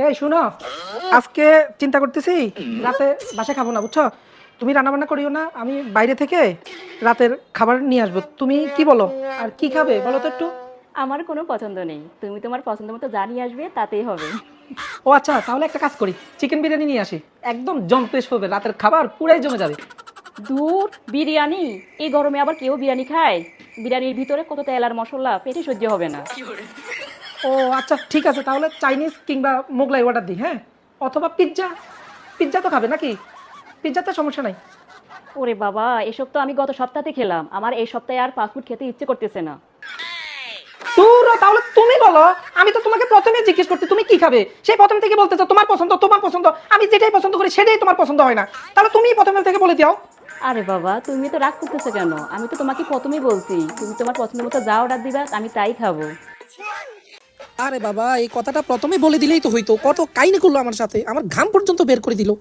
এই শুনো, আজকে চিন্তা করতেছি রাতে বাসায় খাবো না, বুঝছো? তুমি রান্না বান্না করিও না, আমি বাইরে থেকে রাতের খাবার নিয়ে আসবো। তুমি কি বলো? আর কি খাবে বলো তো একটু। আমার কোনো পছন্দ নেই, তুমি তোমার পছন্দ মতো যা নিয়ে আসবে তাতেই হবে। ও আচ্ছা, তাহলে একটা কাজ করি, চিকেন বিরিয়ানি নিয়ে আসি। একদম জম্পেশ হবে, রাতের খাবার পুরাই জমে যাবে। দূর, বিরিয়ানি! এই গরমে আবার কেউ বিরিয়ানি খায়? বিরিয়ানির ভিতরে কত তেল আর মশলা, পেটে সহ্য হবে না। ও আচ্ছা, ঠিক আছে, তাহলে চাইনিজ কিংবা মোগলাই অর্ডার দিই, হ্যাঁ? অথবা পিৎজা। পিৎজা তো খাবে নাকি? পিৎজাতে সমস্যা নাই। ওরে বাবা, এসব তো আমি গত সপ্তাহে খেলাম, আমার এই সপ্তাহে আর ফাস্টফুড খেতে ইচ্ছে করতেছে না। দূর হ, তাহলে তুমি বলো। আমি তো তোমাকে প্রথমে জিজ্ঞেস করছি তুমি কি খাবে, সেই প্রথম থেকে বলতেছো তোমার পছন্দ তোমার পছন্দ। আমি যেটাই পছন্দ করি সেটাই তোমার পছন্দ হয় না। তাহলে তুমি প্রথমে থেকে বলে দাও। আরে বাবা, তুমি তো রাগ করতেছো কেন? আমি তো তোমাকে প্রথমেই বলছি তুমি তোমার পছন্দ মতো যা অর্ডার দিবা আমি তাই খাবো। আরে বাবা, এই কথাটা প্রথমে বলে দিলেই তো হইতো। কত কাহিনী করলো আমার সাথে, আমার ঘাম পর্যন্ত বের করে দিল।